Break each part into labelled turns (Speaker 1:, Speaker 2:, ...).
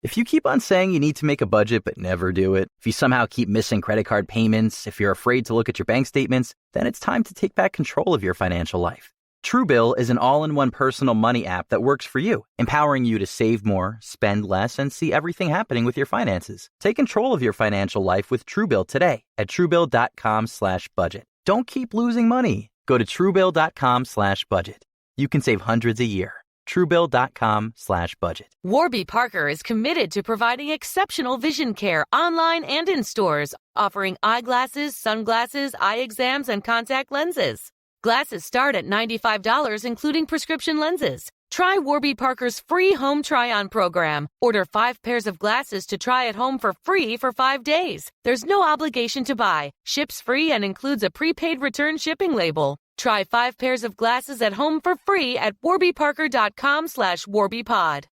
Speaker 1: If you keep on saying you need to make a budget but never do it, if you somehow keep missing credit card payments, if you're afraid to look at your bank statements, then it's time to take back control of your financial life. Truebill is an all-in-one personal money app that works for you, empowering you to save more, spend less, and see everything happening with your finances. Take control of your financial life with Truebill today at Truebill.com/budget. Don't keep losing money. Go to Truebill.com/budget. You can save hundreds a year. Truebill.com/budget.
Speaker 2: Warby Parker is committed to providing exceptional vision care online and in stores, offering eyeglasses, sunglasses, eye exams, and contact lenses. Glasses start at $95, including prescription lenses. Try Warby Parker's free home try-on program. Order 5 pairs of glasses to try at home for free for 5 days. There's no obligation to buy. Ships free and includes a prepaid return shipping label. Try 5 pairs of glasses at home for free at warbyparker.com/warbypod.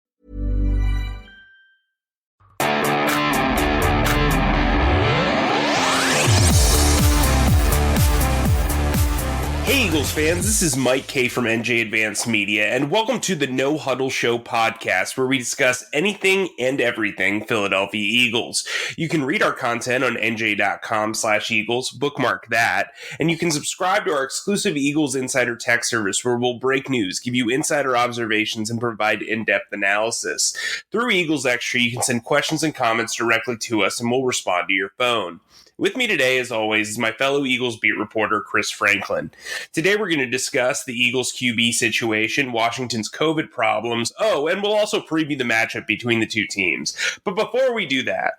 Speaker 3: Hey Eagles fans, this is Mike Kaye from NJ Advanced Media, and welcome to the No Huddle Show podcast, where we discuss anything and everything Philadelphia Eagles. You can read our content on NJ.com/Eagles, bookmark that, and you can subscribe to our exclusive Eagles Insider Tech service, where we'll break news, give you insider observations, and provide in-depth analysis. Through Eagles Extra, you can send questions and comments directly to us, and we'll respond to your phone. With me today, as always, is my fellow Eagles beat reporter, Chris Franklin. Today, we're going to discuss the Eagles QB situation, Washington's COVID problems, and we'll also preview the matchup between the two teams. But before we do that,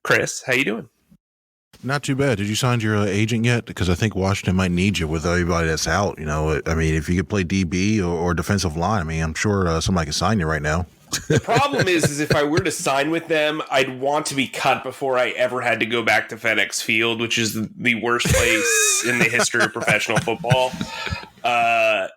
Speaker 3: Chris, how you doing?
Speaker 4: Not too bad. Did you sign your agent yet? Because I think Washington might need you with everybody that's out. You know, I mean, if you could play DB or defensive line, I mean, I'm sure somebody can sign you right now.
Speaker 3: The problem is if I were to sign with them, I'd want to be cut before I ever had to go back to FedEx Field, which is the worst place in the history of professional football.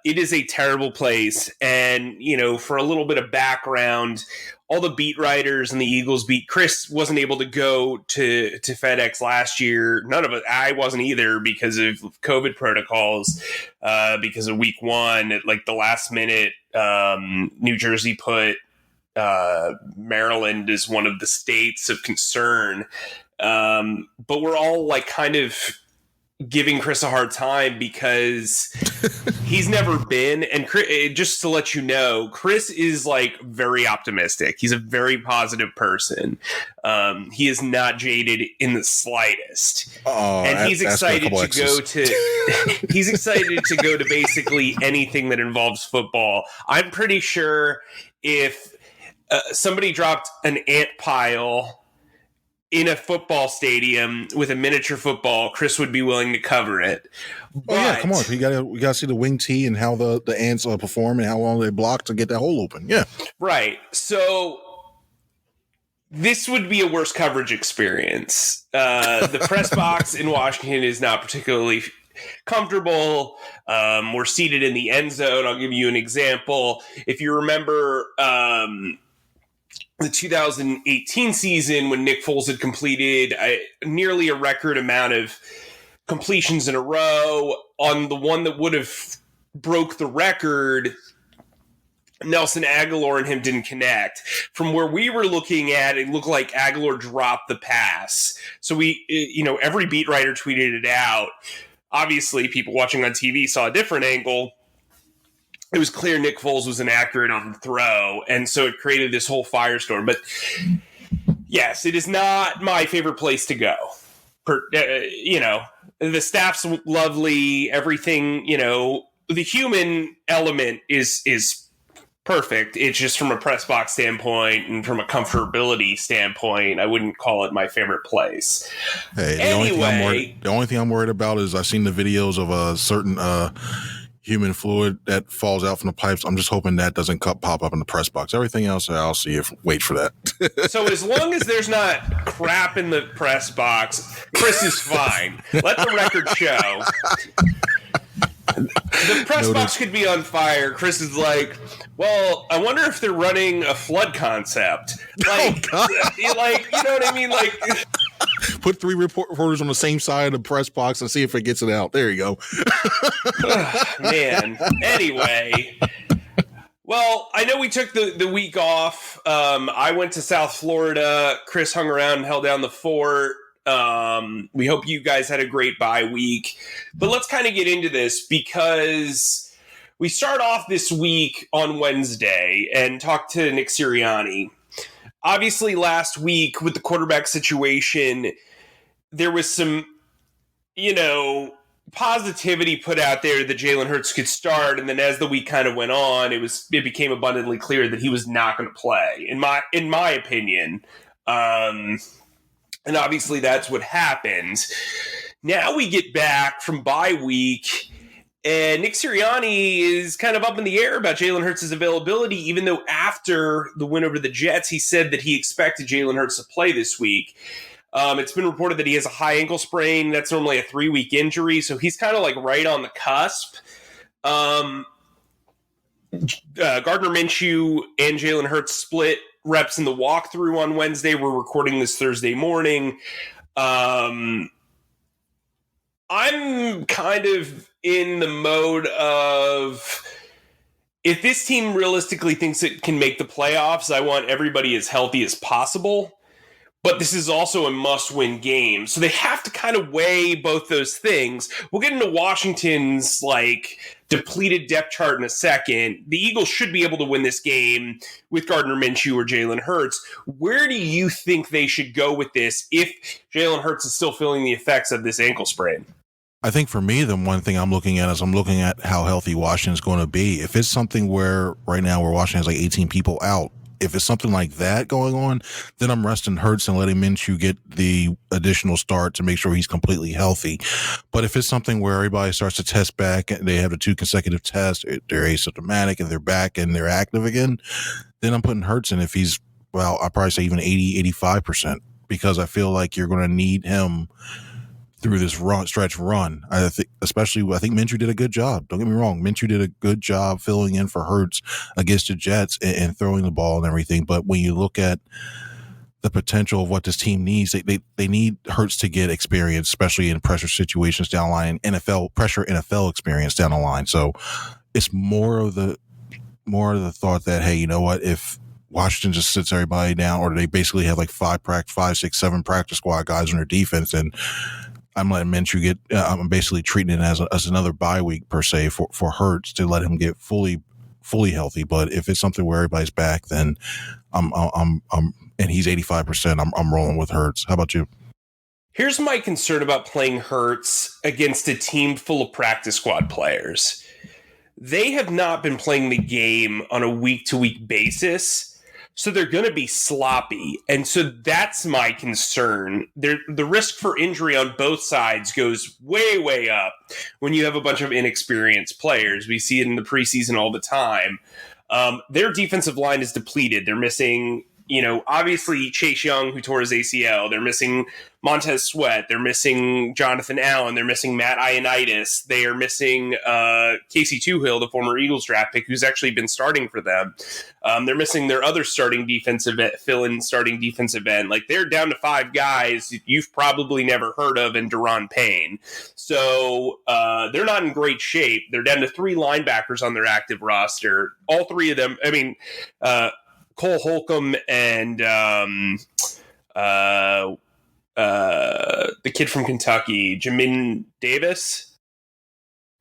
Speaker 3: It is a terrible place. And, you know, for a little bit of background, all the beat writers and the Eagles beat, Chris wasn't able to go to FedEx last year. None of it. I wasn't either because of COVID protocols, because of week one, at like the last minute, New Jersey put Maryland is one of the states of concern. But we're all like kind of giving Chris a hard time because he's never been. And Chris, just to let you know, Chris is like very optimistic. He's a very positive person. He is not jaded in the slightest. And he's excited to go to he's excited to go to basically anything that involves football. I'm pretty sure if somebody dropped an ant pile in a football stadium with a miniature football, Chris would be willing to cover it. But,
Speaker 4: yeah, come on. We gotta see the wing tee and how the ants perform and how long they block to get that hole open. Yeah.
Speaker 3: Right. So this would be a worse coverage experience. The press box in Washington is not particularly comfortable. We're seated in the end zone. I'll give you an example. If you remember the 2018 season when Nick Foles had completed nearly a record amount of completions in a row, on the one that would have broke the record, Nelson Aguilar and him didn't connect. From where we were looking at, it looked like Aguilar dropped the pass. So we, every beat writer tweeted it out. Obviously, people watching on TV saw a different angle. It was clear Nick Foles was inaccurate on the throw, and so it created this whole firestorm. But yes, it is not my favorite place to go. The staff's lovely, everything, the human element is perfect. It's just from a press box standpoint and from a comfortability standpoint, I wouldn't call it my favorite place.
Speaker 4: Hey, the only thing I'm worried about is I've seen the videos of a certain human fluid that falls out from the pipes. I'm just hoping that doesn't pop up in the press box. Everything else, I'll see wait for that.
Speaker 3: So as long as there's not crap in the press box, Chris is fine. Let the record show. The press box could be on fire. Chris is like, well, I wonder if they're running a flood concept. Like, you know what I mean? Like,
Speaker 4: put 3 reporters on the same side of the press box and see if it gets it out. There you go.
Speaker 3: Man. Anyway, Well, I know we took the week off. I went to South Florida. Chris hung around and held down the fort. We hope you guys had a great bye week. But let's kind of get into this because we start off this week on Wednesday and talk to Nick Sirianni. Obviously, last week with the quarterback situation, there was some, positivity put out there that Jalen Hurts could start, and then as the week kind of went on, it became abundantly clear that he was not going to play. In my opinion, and obviously that's what happened. Now we get back from bye week, and Nick Sirianni is kind of up in the air about Jalen Hurts' availability, even though after the win over the Jets, he said that he expected Jalen Hurts to play this week. It's been reported that he has a high ankle sprain. That's normally a 3-week injury, so he's kind of like right on the cusp. Gardner Minshew and Jalen Hurts split reps in the walkthrough on Wednesday. We're recording this Thursday morning. I'm kind of in the mode of, if this team realistically thinks it can make the playoffs, I want everybody as healthy as possible. But this is also a must-win game. So they have to kind of weigh both those things. We'll get into Washington's depleted depth chart in a second. The Eagles should be able to win this game with Gardner Minshew or Jalen Hurts. Where do you think they should go with this if Jalen Hurts is still feeling the effects of this ankle sprain?
Speaker 4: I think for me, the one thing I'm looking at how healthy Washington's going to be. If it's something where right now where Washington has 18 people out, if it's something like that going on, then I'm resting Hurts and letting Minshew get the additional start to make sure he's completely healthy. But if it's something where everybody starts to test back and they have the 2 consecutive tests, they're asymptomatic and they're back and they're active again, then I'm putting Hurts in if he's, I'd probably say even 80, 85%, because I feel like you're going to need him through this stretch run. I think Minshew did a good job. Don't get me wrong. Minshew did a good job filling in for Hurts against the Jets and throwing the ball and everything. But when you look at the potential of what this team needs, they need Hurts to get experience, especially in pressure situations down the line, NFL experience down the line. So it's more of the thought that, hey, you know what, if Washington just sits everybody down, or they basically have 5, 6, 7 practice squad guys on their defense, and I'm letting Minshew get. I'm basically treating it as another bye week per se for Hurts to let him get fully healthy. But if it's something where everybody's back, then I'm and he's 85%. I'm rolling with Hurts. How about you?
Speaker 3: Here's my concern about playing Hurts against a team full of practice squad players. They have not been playing the game on a week-to-week basis, so they're going to be sloppy. And so that's my concern. The risk for injury on both sides goes way, way up when you have a bunch of inexperienced players. We see it in the preseason all the time. Their defensive line is depleted. They're missing, obviously Chase Young, who tore his ACL. They're missing Montez Sweat. They're missing Jonathan Allen. They're missing Matt Ioannidis. They are missing Casey Toohill, the former Eagles draft pick, who's actually been starting for them. They're missing their other fill-in starting defensive end. They're down to 5 guys you've probably never heard of in Daron Payne. So they're not in great shape. They're down to 3 linebackers on their active roster. All 3 of them, Cole Holcomb and the kid from Kentucky, Jamin Davis.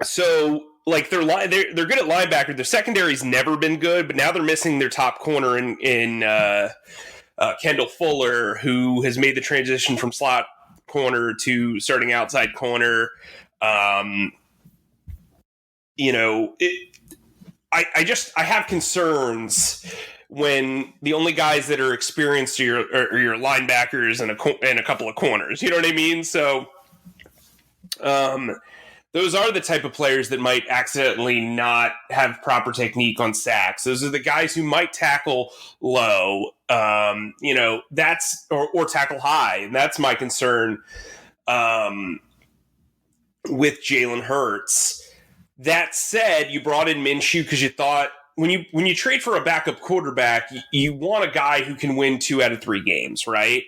Speaker 3: So they're good at linebacker. Their secondary's never been good, but now they're missing their top corner in Kendall Fuller, who has made the transition from slot corner to starting outside corner. I have concerns when the only guys that are experienced are your linebackers and a couple of corners. You know what I mean? So those are the type of players that might accidentally not have proper technique on sacks. Those are the guys who might tackle low, that's or tackle high. And that's my concern with Jalen Hurts. That said, you brought in Minshew because you thought, when you trade for a backup quarterback, you want a guy who can win 2 out of 3 games, right?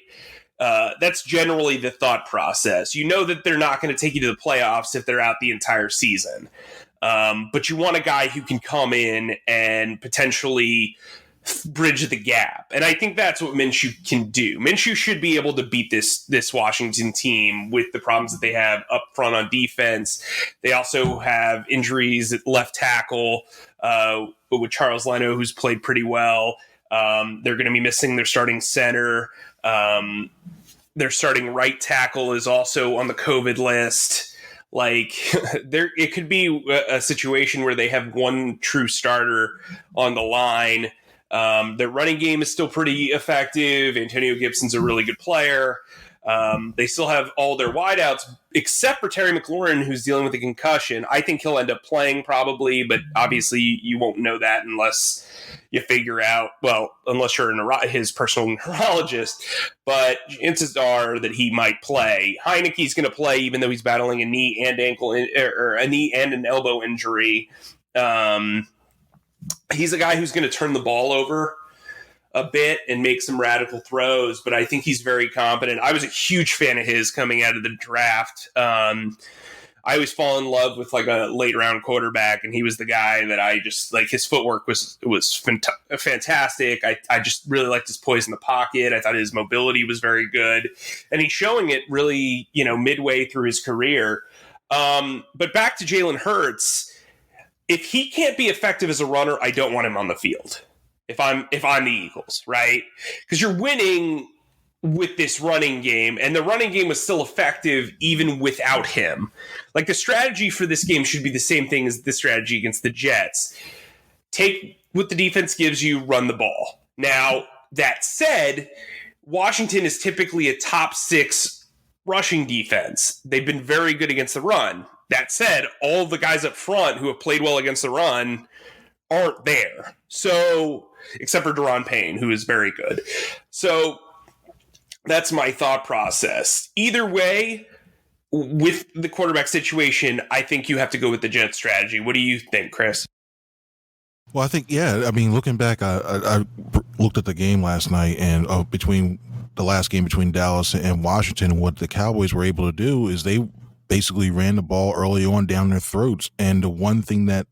Speaker 3: That's generally the thought process. You know that they're not going to take you to the playoffs if they're out the entire season. But you want a guy who can come in and potentially bridge the gap. And I think that's what Minshew can do. Minshew should be able to beat this Washington team with the problems that they have up front on defense. They also have injuries at left tackle, but with Charles Leno, who's played pretty well. They're going to be missing their starting center. Their starting right tackle is also on the COVID list. Like, it could be a situation where they have one true starter on the line. Their running game is still pretty effective. Antonio Gibson's a really good player. They still have all their wideouts, except for Terry McLaurin, who's dealing with a concussion. I think he'll end up playing probably, but obviously you won't know that unless you figure out, unless you're his personal neurologist. But chances are that he might play. Heineke's going to play, even though he's battling a knee and a knee and an elbow injury. He's a guy who's going to turn the ball over a bit and make some radical throws, but I think he's very competent. I was a huge fan of his coming out of the draft. I always fall in love with like a late round quarterback, and he was the guy that I just like. His footwork was fantastic. I just really liked his poise in the pocket. I thought his mobility was very good, and he's showing it really, midway through his career. But back to Jalen Hurts. If he can't be effective as a runner, I don't want him on the field. If I'm the Eagles, right? Because you're winning with this running game, and the running game was still effective even without him. Like, the strategy for this game should be the same thing as the strategy against the Jets. Take what the defense gives you, run the ball. Now, that said, Washington is typically a top 6 rushing defense. They've been very good against the run. That said, all the guys up front who have played well against the run aren't there. So, except for Daron Payne, who is very good. So, that's my thought process. Either way, with the quarterback situation, I think you have to go with the Jets strategy. What do you think, Chris?
Speaker 4: Well, I think, looking back, I looked at the game last night, and between the last game between Dallas and Washington, what the Cowboys were able to do is they basically ran the ball early on down their throats. And the one thing that,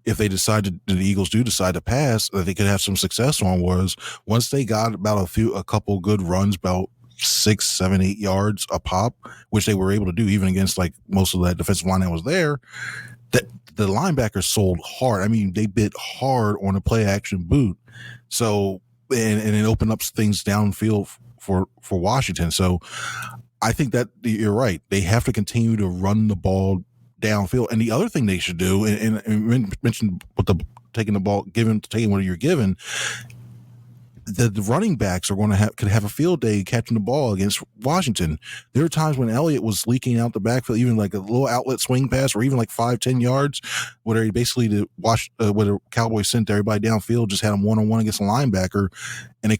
Speaker 4: if they the Eagles do decide to pass, that they could have some success on was once they got about a couple good runs, about 6, 7, 8 yards a pop, which they were able to do even against like most of that defensive line that was there, that the linebackers sold hard. I mean, they bit hard on a play action boot. So, and it opened up things downfield for Washington. So I think that you're right. They have to continue to run the ball downfield. And the other thing they should do, and mentioned with taking the ball, taking what you're given, the running backs are going to could have a field day catching the ball against Washington. There are times when Elliott was leaking out the backfield, even like a little outlet swing pass, or even like 5-10 yards, where he basically where the Cowboys sent everybody downfield, just had him one-on-one against a linebacker, and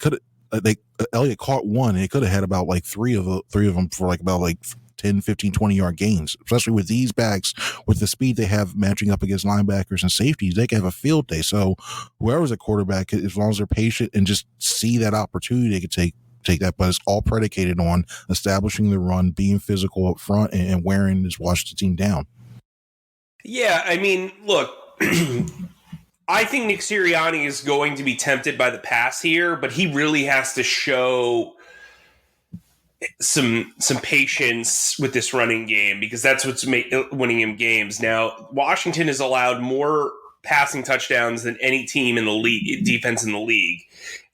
Speaker 4: Elliott caught one, and he could have had about like three of them for like about like 10, 15, 20-yard gains, especially with these backs, with the speed they have matching up against linebackers and safeties. They can have a field day. So whoever's a quarterback, as long as they're patient and just see that opportunity, they could take that. But it's all predicated on establishing the run, being physical up front, and wearing this Washington team down.
Speaker 3: Yeah, I mean, look, I think Nick Sirianni is going to be tempted by the pass here, but he really has to show some patience with this running game, because that's what's winning him games. Now, Washington has allowed more passing touchdowns than any team in the league, defense in the league,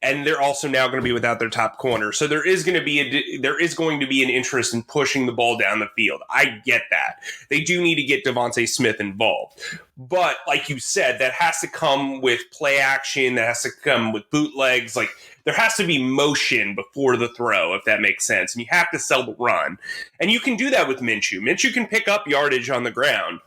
Speaker 3: and they're also now going to be without their top corner. So there is going to be an interest in pushing the ball down the field. I get that. They do need to get Devontae Smith involved, but like you said, that has to come with play action. That has to come with bootlegs. Like, there has to be motion before the throw, if that makes sense. And you have to sell the run. And you can do that with Minshew. Minshew can pick up yardage on the ground.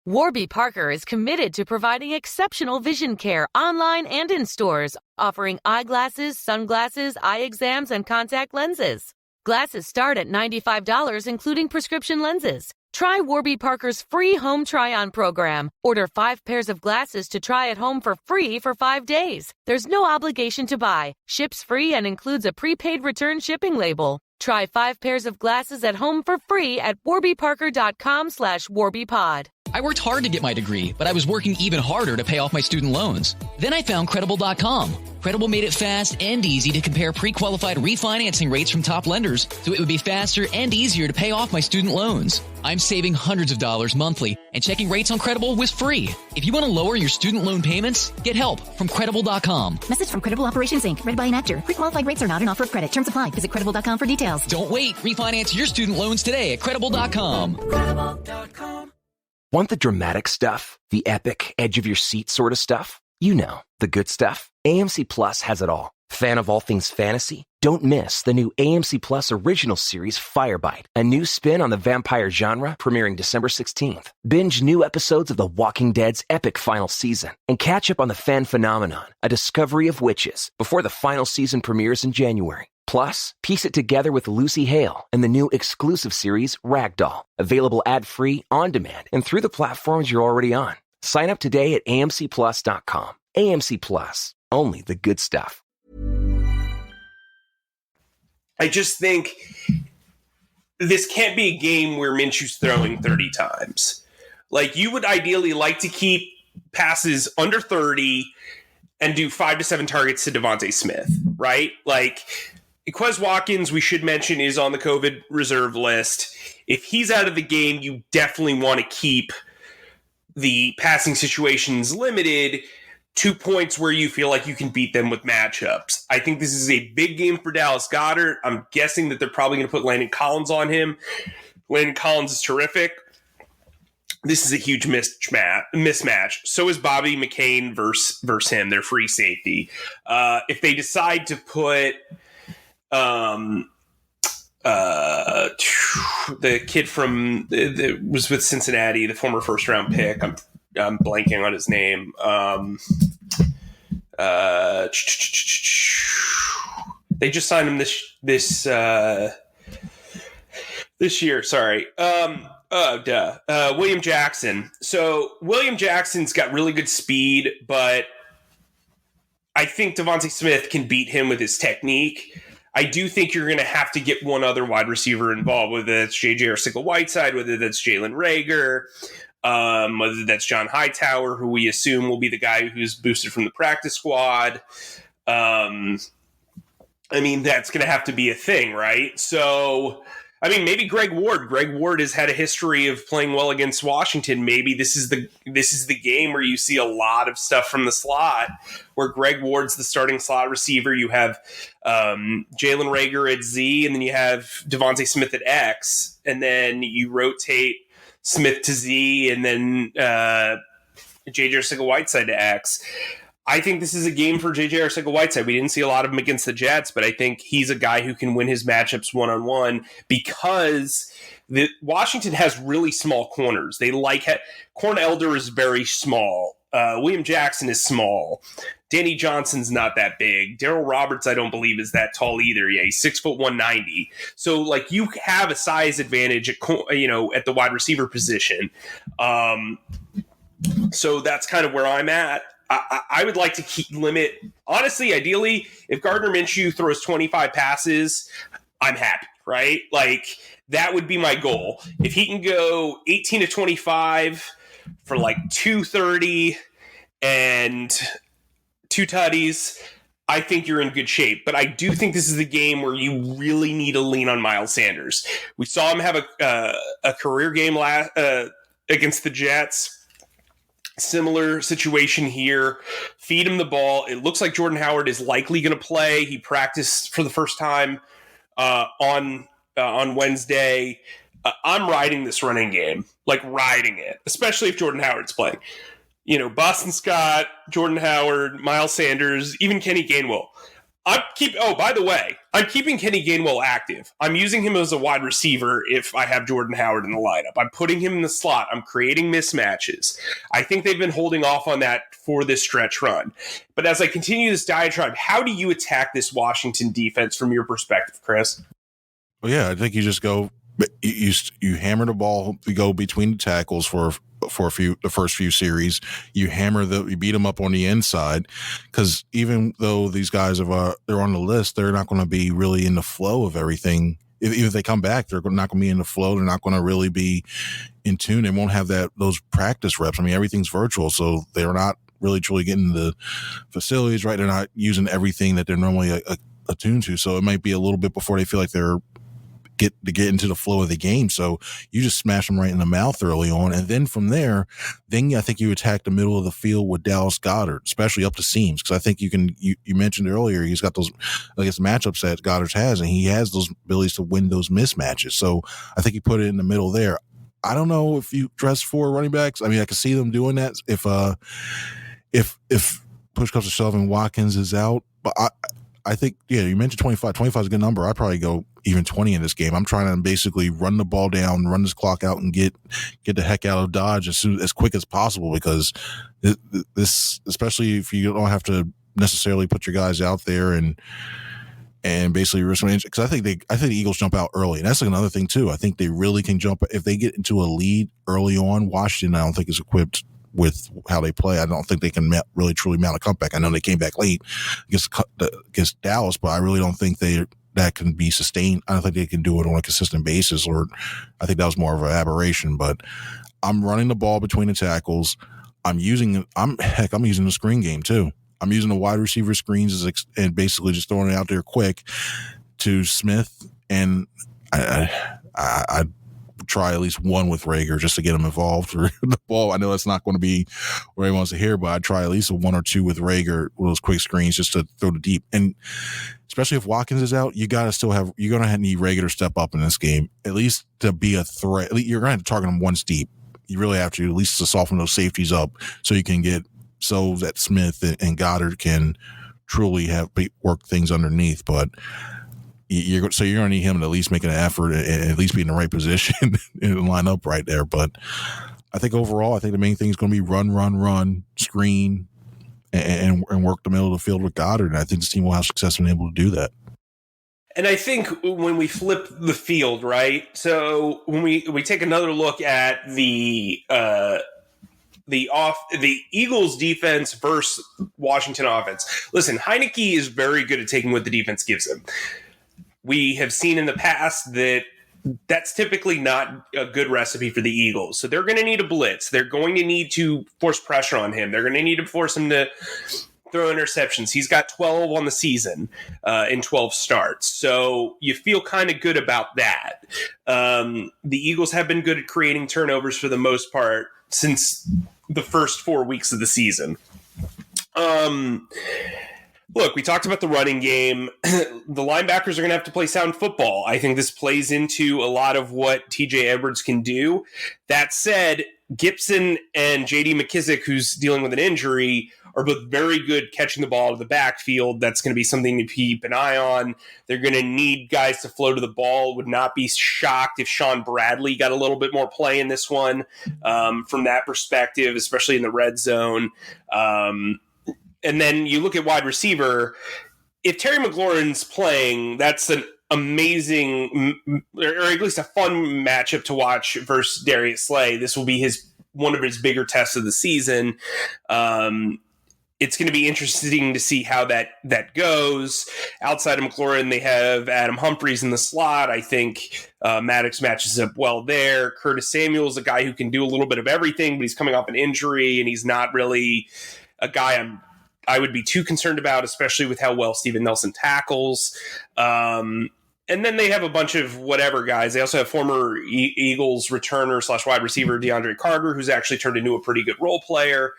Speaker 2: Warby Parker is committed to providing exceptional vision care online and in stores, offering eyeglasses, sunglasses, eye exams, and contact lenses. Glasses start at $95, including prescription lenses. Try Warby Parker's free home try-on program. Order 5 pairs of glasses to try at home for free for 5 days. There's no obligation to buy. Ships free and includes a prepaid return shipping label. Try 5 pairs of glasses at home for free at warbyparker.com/warbypod.
Speaker 5: I worked hard to get my degree, but I was working even harder to pay off my student loans. Then I found Credible.com. Credible made it fast and easy to compare pre-qualified refinancing rates from top lenders, so it would be faster and easier to pay off my student loans. I'm saving hundreds of dollars monthly, and checking rates on Credible was free. If you want to lower your student loan payments, get help from Credible.com.
Speaker 6: Message from Credible Operations Inc. Read by an actor. Pre-qualified rates are not an offer of credit. Terms apply. Visit Credible.com for details.
Speaker 5: Don't wait. Refinance your student loans today at Credible.com.
Speaker 6: Credible.com.
Speaker 7: Want the dramatic stuff? The epic, edge-of-your-seat sort of stuff? You know, the good stuff. AMC Plus has it all. Fan of all things fantasy? Don't miss the new AMC Plus original series Firebite, a new spin on the vampire genre premiering December 16th. Binge new episodes of The Walking Dead's epic final season and catch up on the fan phenomenon, A Discovery of Witches, before the final season premieres in January. Plus, piece it together with Lucy Hale and the new exclusive series Ragdoll, available ad-free, on-demand, and through the platforms you're already on. Sign up today at amcplus.com. AMC Plus, only the good stuff.
Speaker 3: I just think this can't be a game where Minshew's throwing 30 times. Like, you would ideally like to keep passes under 30 and do 5 to 7 targets to Devontae Smith, right? Like, Quez Watkins, we should mention, is on the COVID reserve list. If he's out of the game, you definitely want to keep the passing situations limited to points where you feel like you can beat them with matchups. I think this is a big game for Dallas Goedert. I'm guessing that they're probably going to put Landon Collins on him. Landon Collins is terrific. This is a huge mismatch. So is Bobby McCain versus him, their free safety. If they decide to put the kid from that was with Cincinnati, the former first round pick, I'm blanking on his name. They just signed him this year. Sorry. William Jackson. So William Jackson's got really good speed, but I think Devontae Smith can beat him with his technique. I do think you're going to have to get one other wide receiver involved, whether that's J.J. Arcega-Whiteside, whether that's Jalen Reagor, whether that's John Hightower, who we assume will be the guy who's boosted from the practice squad. I mean, that's going to have to be a thing, right? So, I mean, maybe Greg Ward. Greg Ward has had a history of playing well against Washington. Maybe this is the game where you see a lot of stuff from the slot, where Greg Ward's the starting slot receiver. You have Jalen Reagor at Z, and then you have Devontae Smith at X, and then you rotate Smith to Z, and then J.J. Arcega-Whiteside to X. I think this is a game for J.J. Arcega-Whiteside. We didn't see a lot of him against the Jets, but I think he's a guy who can win his matchups one-on-one because Washington has really small corners. Corn Elder is very small. William Jackson is small. Danny Johnson's not that big. Darryl Roberts, I don't believe, is that tall either. Yeah, he's 6'1", 190. So, like, you have a size advantage at the wide receiver position. So that's kind of where I'm at. I would like to limit, honestly, ideally, if Gardner Minshew throws 25 passes, I'm happy, right? Like, that would be my goal. If he can go 18 to 25 for like 230 and 2 tutties, I think you're in good shape. But I do think this is the game where you really need to lean on Miles Sanders. We saw him have a career game against the Jets. Similar situation here. Feed him the ball. It looks like Jordan Howard is likely going to play. He practiced for the first time on Wednesday. I'm riding this running game, like riding it, especially if Jordan Howard's playing. Boston Scott, Jordan Howard, Miles Sanders, even Kenny Gainwell. By the way, I'm keeping Kenny Gainwell active. I'm using him as a wide receiver if I have Jordan Howard in the lineup. I'm putting him in the slot. I'm creating mismatches. I think they've been holding off on that for this stretch run. But as I continue this diatribe, how do you attack this Washington defense from your perspective, Chris?
Speaker 4: Well, yeah, I think you just go, you hammer the ball, you go between the tackles for the first few series. You you beat them up on the inside, because even though these guys they're on the list, they're not going to be really in the flow of everything if they come back, they're not going to be in the flow. They're not going to really be in tune. They won't have those practice reps. I mean, everything's virtual, so they're not really truly getting the facilities right. They're not using everything that they're normally attuned to. So it might be a little bit before they feel like they're get into the flow of the game. So you just smash them right in the mouth early on. And then from there, I think you attack the middle of the field with Dallas Goedert, especially up the seams. Cause I think you mentioned earlier, he's got those, I guess, matchups that Goddard has, and he has those abilities to win those mismatches. So I think you put it in the middle there. I don't know if you dress for running backs. I mean, I can see them doing that if push comes to shove and Watkins is out, but I think, you mentioned 25. 25 is a good number. I'd probably go even 20 in this game. I'm trying to basically run the ball down, run this clock out, and get the heck out of Dodge as quick as possible, because this, especially if you don't have to necessarily put your guys out there and basically risk an injury. Because I think the Eagles jump out early, and that's another thing too. I think they really can jump if they get into a lead early on. Washington, I don't think is equipped with how they play. I don't think they can really truly mount a comeback. I know they came back late against Dallas, but I really don't think that can be sustained. I don't think they can do it on a consistent basis, or I think that was more of an aberration. But I'm running the ball between the tackles. I'm using the screen game too. I'm using the wide receiver screens and basically just throwing it out there quick to Smith, and I try at least one with Rager just to get him involved for the ball. I know that's not going to be where he wants to hear, but I'd try at least one or two with Rager with those quick screens just to throw the deep. And especially if Watkins is out, you're going to need Rager to step up in this game, at least to be a threat. You're going to have to target him once deep. You really have to, at least to soften those safeties up so you can so that Smith and Goddard can truly work things underneath. But you're going to need him to at least make an effort and at least be in the right position and line up right there. But I think overall, the main thing is going to be run, screen, and work the middle of the field with Goddard. And I think this team will have success in able to do that.
Speaker 3: And I think when we flip the field, right? So when we take another look at the Eagles defense versus Washington offense. Listen, Heineke is very good at taking what the defense gives him. We have seen in the past that that's typically not a good recipe for the Eagles. So they're going to need a blitz. They're going to need to force pressure on him. They're going to need to force him to throw interceptions. He's got 12 on the season in 12 starts. So you feel kind of good about that. The Eagles have been good at creating turnovers for the most part since the first 4 weeks of the season. Look, we talked about the running game. The linebackers are going to have to play sound football. I think this plays into a lot of what TJ Edwards can do. That said, Gibson and JD McKissick, who's dealing with an injury, are both very good catching the ball out of the backfield. That's going to be something to keep an eye on. They're going to need guys to flow to the ball. Would not be shocked if Sean Bradley got a little bit more play in this one from that perspective, especially in the red zone. And then you look at wide receiver. If Terry McLaurin's playing, that's an amazing, or at least a fun matchup to watch versus Darius Slay. This will be one of his bigger tests of the season. It's going to be interesting to see how that goes. Outside of McLaurin, they have Adam Humphries in the slot. I think Maddox matches up well there. Curtis Samuel's a guy who can do a little bit of everything, but he's coming off an injury, and he's not really a guy I would be too concerned about, especially with how well Steven Nelson tackles. And then they have a bunch of whatever guys. They also have former Eagles returner / wide receiver DeAndre Carter, who's actually turned into a pretty good role player.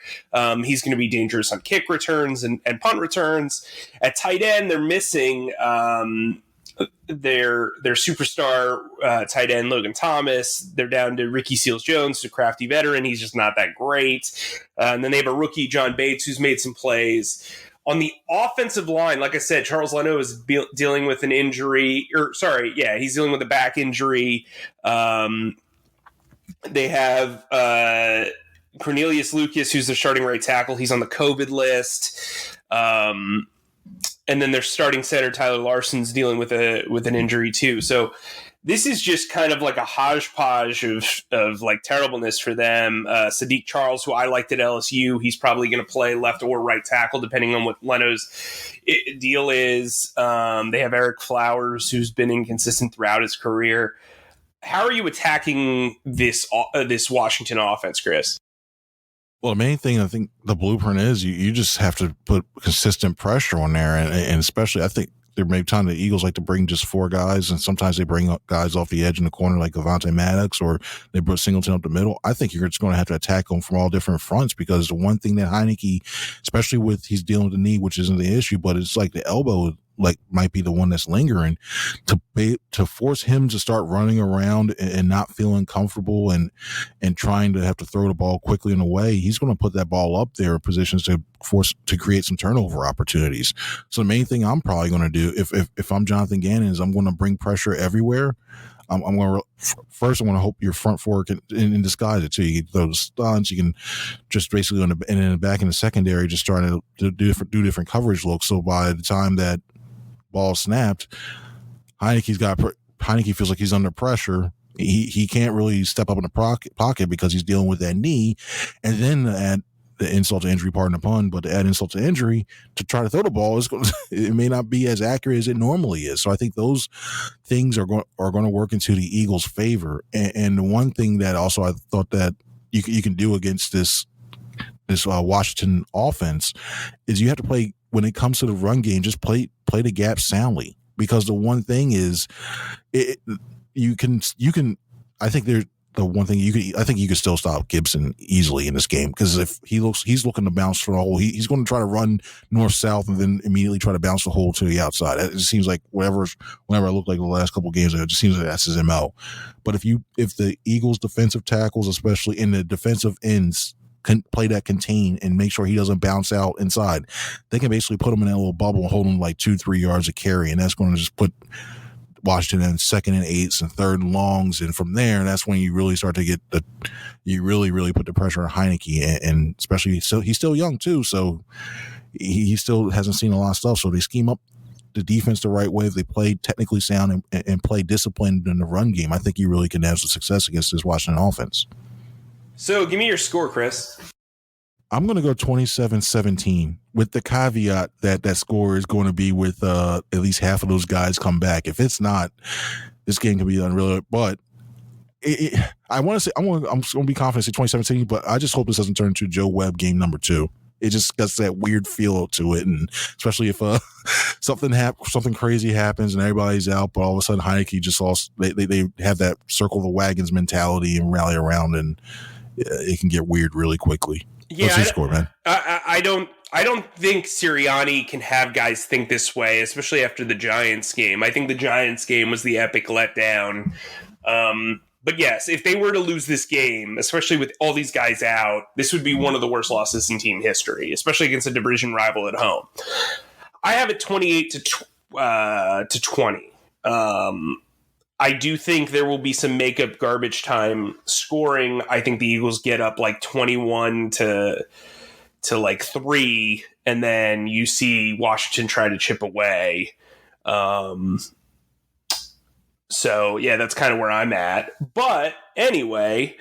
Speaker 3: He's going to be dangerous on kick returns and punt returns. At tight end, they're missing their superstar tight end Logan Thomas. They're down to Ricky Seals-Jones, a crafty veteran. He's just not that great. And then they have a rookie, John Bates, who's made some plays. On the offensive line, like I said, Charles Leno is dealing with an injury. He's dealing with a back injury. They have Cornelius Lucas, who's their starting right tackle. He's on the COVID list. And then their starting center, Tyler Larson's dealing with an injury too. So this is just kind of like a hodgepodge of like terribleness for them. Sadiq Charles, who I liked at LSU, he's probably going to play left or right tackle, depending on what Leno's deal is. They have Eric Flowers, who's been inconsistent throughout his career. How are you attacking this Washington offense, Chris?
Speaker 4: Well, the main thing I think the blueprint is you just have to put consistent pressure on there. And especially, I think there may be time the Eagles like to bring just 4 guys, and sometimes they bring up guys off the edge in the corner like Avonte Maddox, or they put Singleton up the middle. I think you're just going to have to attack them from all different fronts, because the one thing that Heineke, especially with he's dealing with the knee, which isn't the issue, but it's like the elbow like might be the one that's lingering, to force him to start running around and not feeling comfortable and trying to have to throw the ball quickly and away. He's going to put that ball up there in positions to create some turnover opportunities. So the main thing I'm probably going to do if I'm Jonathan Gannon is I'm going to bring pressure everywhere. I'm going to first. I want to hope your front four can in disguise it too. You can throw the stunts. You can just basically and in the back in the secondary, just trying to do different coverage looks. So by the time that ball snapped, Heineke feels like he's under pressure. He can't really step up in the pocket because he's dealing with that knee, and then to add the insult to injury, pardon the pun, but to add insult to injury to try to throw the ball it may not be as accurate as it normally is. So I think those things are going to work into the Eagles' favor. And the one thing that also I thought that you can do against this Washington offense is you have to play, when it comes to the run game, just play the gap soundly, because the one thing is you can I think there's the one thing I think you could still stop Gibson easily in this game, because if he's looking to bounce for the hole, he's going to try to run north-south and then immediately try to bounce the hole to the outside. It just seems like whenever I look like the last couple of games, it just seems like that's his MO. But if the Eagles defensive tackles, especially in the defensive ends, can play that contain and make sure he doesn't bounce out inside, they can basically put him in that little bubble and hold him like 2-3 yards of carry, and that's going to just put Washington in 2nd and 8s and 3rd and longs, and from there, that's when you really start to get you really put the pressure on Heineke, and especially he's still young too, so he still hasn't seen a lot of stuff. So they scheme up the defense the right way, if they play technically sound and play disciplined in the run game, I think you really can have some success against this Washington offense.
Speaker 3: So give me your score, Chris.
Speaker 4: I'm going to go 27-17 with the caveat that score is going to be with at least half of those guys come back. If it's not, this game can be unreal. But I want to say I'm going to be confident in 2017, but I just hope this doesn't turn into Joe Webb game number 2. It just gets that weird feel to it, and especially if something crazy happens and everybody's out, but all of a sudden Heineke just lost. They have that circle the wagons mentality and rally around, and it can get weird really quickly.
Speaker 3: Yeah,
Speaker 4: what's your score, man?
Speaker 3: I don't think Sirianni can have guys think this way, especially after the Giants game. I think the Giants game was the epic letdown. But yes, if they were to lose this game, especially with all these guys out, this would be one of the worst losses in team history, especially against a division rival at home. I have it 28 to 20. I do think there will be some makeup garbage time scoring. I think the Eagles get up like 21 to like 3, and then you see Washington try to chip away. So yeah, that's kind of where I'm at. But anyway,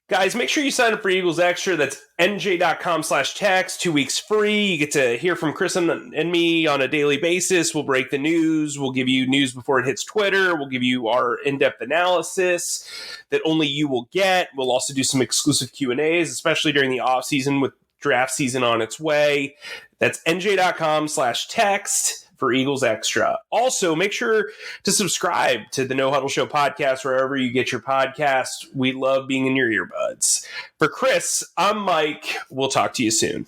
Speaker 3: guys, make sure you sign up for Eagles Extra. That's NJ.com/text, 2 weeks free. You get to hear from Chris and me on a daily basis. We'll break the news. We'll give you news before it hits Twitter. We'll give you our in-depth analysis that only you will get. We'll also do some exclusive Q&As, especially during the off season with draft season on its way. That's NJ.com/text for Eagles Extra. Also, make sure to subscribe to the No Huddle Show podcast wherever you get your podcasts. We love being in your earbuds. For Chris, I'm Mike. We'll talk to you soon.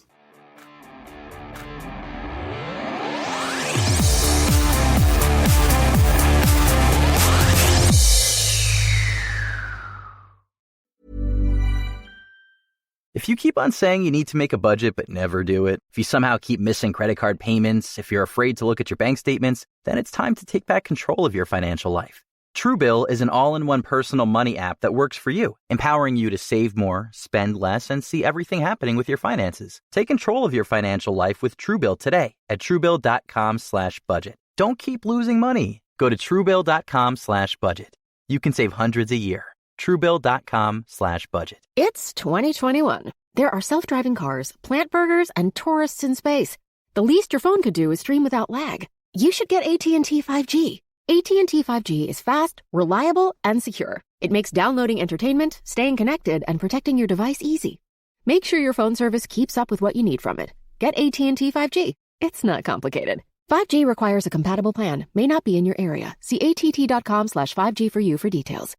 Speaker 1: If you keep on saying you need to make a budget but never do it, if you somehow keep missing credit card payments, if you're afraid to look at your bank statements, then it's time to take back control of your financial life. Truebill is an all-in-one personal money app that works for you, empowering you to save more, spend less, and see everything happening with your finances. Take control of your financial life with Truebill today at Truebill.com/budget. Don't keep losing money. Go Go to Truebill.com/budget. You can save hundreds a year. Truebill.com/budget.
Speaker 8: It's 2021. There are self-driving cars, plant burgers, and tourists in space. The least your phone could do is stream without lag. You should get AT&T 5G. AT&T 5G is fast, reliable, and secure. It makes downloading entertainment, staying connected, and protecting your device easy. Make sure your phone service keeps up with what you need from it. Get AT&T 5G. It's not complicated. 5G requires a compatible plan. May not be in your area. See att.com/5G for you for details.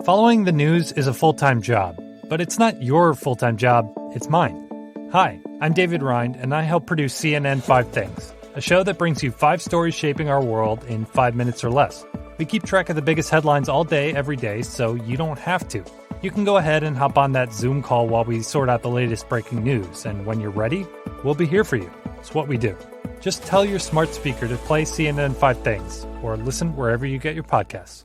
Speaker 9: Following the news is a full-time job, but it's not your full-time job, it's mine. Hi, I'm David Rind, and I help produce CNN 5 Things, a show that brings you 5 stories shaping our world in 5 minutes or less. We keep track of the biggest headlines all day, every day, so you don't have to. You can go ahead and hop on that Zoom call while we sort out the latest breaking news, and when you're ready, we'll be here for you. It's what we do. Just tell your smart speaker to play CNN 5 Things, or listen wherever you get your podcasts.